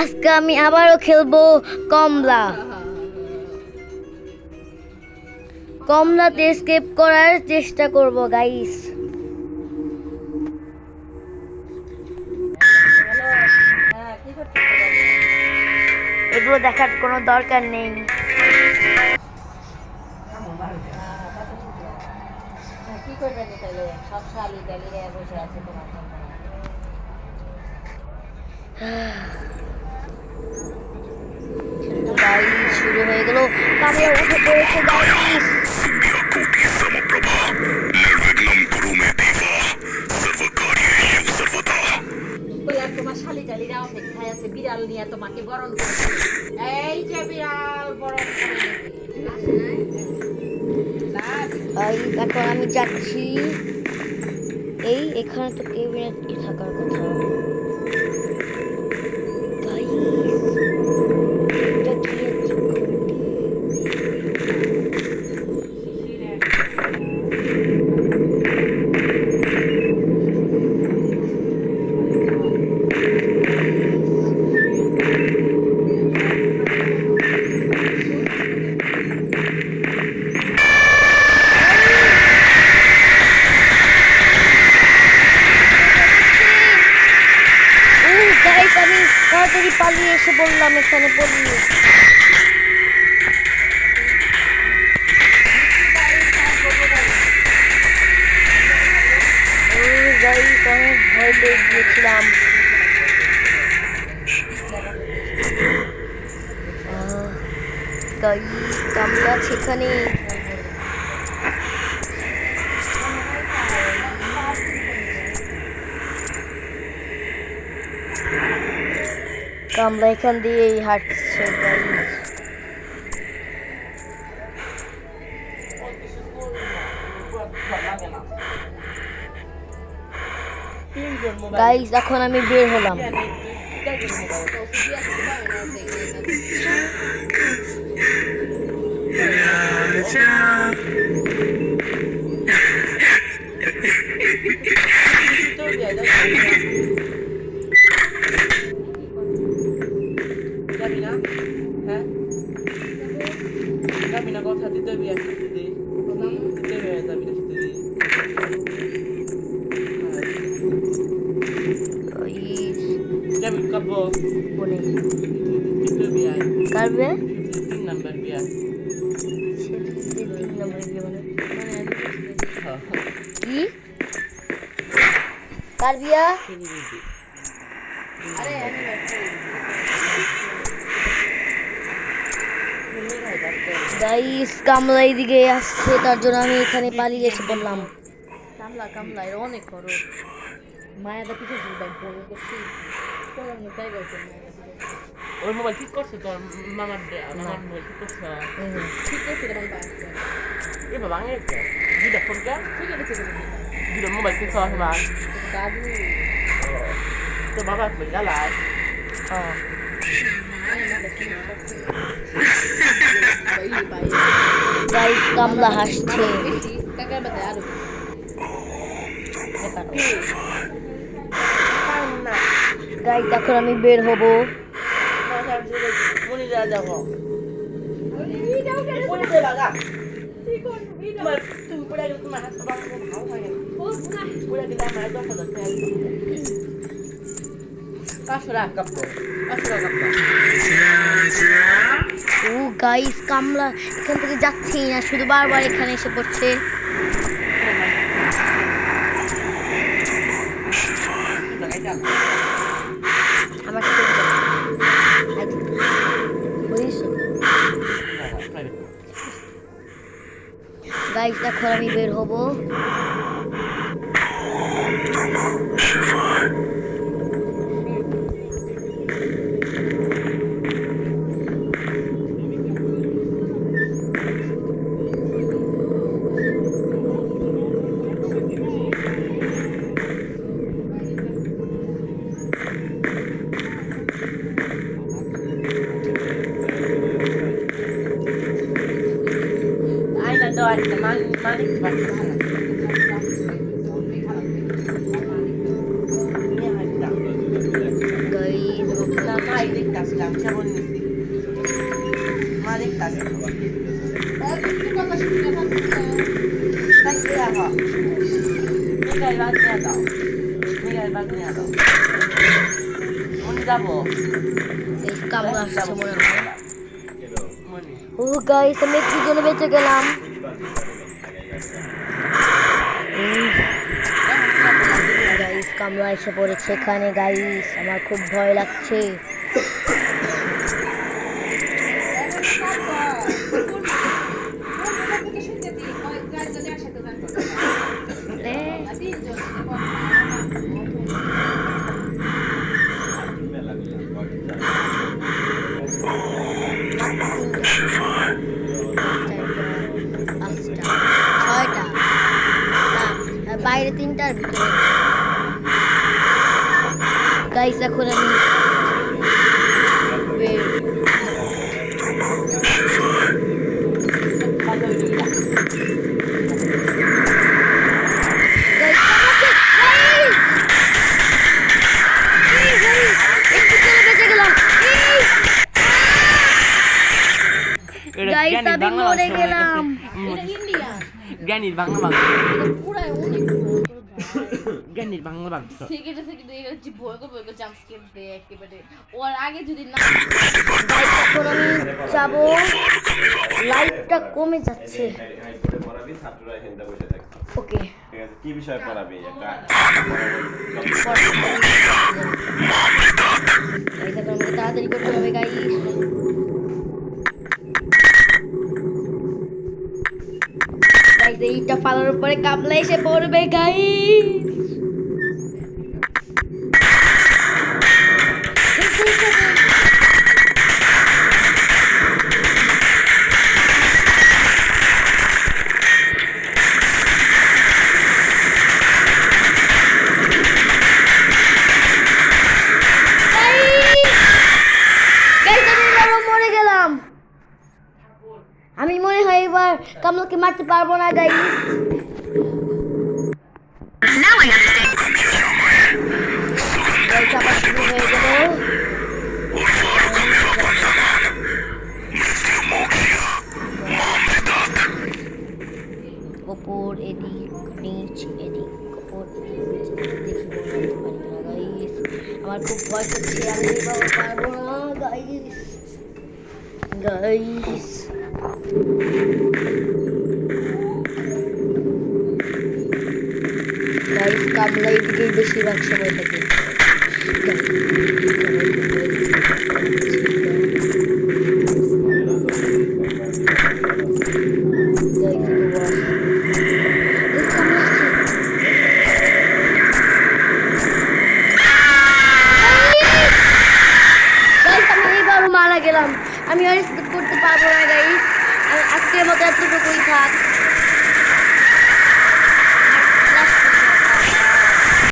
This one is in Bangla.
আজকে আমি আবারও খেলবো কমলা। কমলাতে এসকেপ করার চেষ্টা করব গাইস। এগুলো দেখার কোনো দরকার নেই। কি করবেন তাহলে? সব শালি টালি বসে আছে তোমার সামনে। গাইস শুরু হয়ে গেল, কামড়ে উঠে পড়েছে গাইস। তোমার শালি টালিরা অপেক্ষায় আছে, বিড়াল নিয়ে তোমাকে বরণ করছে। এই যে বিড়াল বরণ করে এখন আমি যাচ্ছি। এখানে তো কেবিনেট থাকার কথা। তাড়াতাড়ি পালিয়ে এসে বললাম এখানে পড়িয়ে। অনেক ভয় পেয়ে গিয়েছিলাম। কামলা সেখানে। কামলা এখান দিয়েই হাঁটছে গাইস। এখন আমি বের হলাম। কথা দিতে কারবে নাম্বার বিয়া কি কার বিয়া? গাইস কামলা এইদিকে আসছে, তার জন্য আমি এখানে পালিয়ে এসে বললাম। কামলা এর অনেক খরচ। মায়াদা কিছু করছি ওই মোবাইল ঠিক করছে তোর মামার মোবাইল ঠিক করছে। ঠিক করছি এবার ভাঙে দুইটা ফোনটা দুটো মোবাইল ঠিক করছে মা দাদু তো বাবা জ্বালায়। গাইস কামলা হাসছে। গাইস এখন আমি বের হব। গাইস কামলা এখান থেকে যাচ্ছি না, শুধু বারবার এখানে এসে পড়ছে। আমার গাইস এখন আমি বের হব। মাই দেখতে আসলাম কেমন নিছি মা দেখতে আসলাম তাকে আহা মেঘাই বাদ নিয়ে দাও মেঘাই বাদ নিয়ে দাও মনে যাবো এই কামলা আসছে মনে হয় মনে ও গাইস আমি একটু জন্য বেঁচে গেলাম গাইস কামলা এসে পড়েছে এখানে গাইস আমার খুব ভয় লাগছে বাইরে 3টার ভিতরে গাইস এখন আমি গাইস আমি মরে গেলাম জ্ঞানীর বাংলা বাংলা জ্ঞানীর বাংলা বাংলা সেকেন্ডে সেকেন্ডে এগুলো ভয় করে জাম্প স্কেপ দেয় একেবারে ওর আগে যদি না গাইস এখন আমি যাব লাইটটা কমে যাচ্ছে ওকে ঠিক আছে কি বিষয় পড়াবি একটা গাইস এখন আমাকে তাড়াতাড়ি করতে হবে গাইস গাইস এইটা ফালার উপরে কামলা এসে পড়বে গাইস আমি মনে হয় এবার কামলাকে মারতে পারবো না গাইস আবার শুরু হয়ে গেল উপর এদিক নিচ এদিক উপর এদিক দেখি বলতে পারি না গাইস আমার খুব ভয় করছে আমি এবার পারবো না গাইস গাইস গাইস কামলা এদিকেই বেশিরভাগ সময় থাকে মারা গেলাম আমি আর করতে পারবো না গাইস আজকের মতো এতটুকুই থাক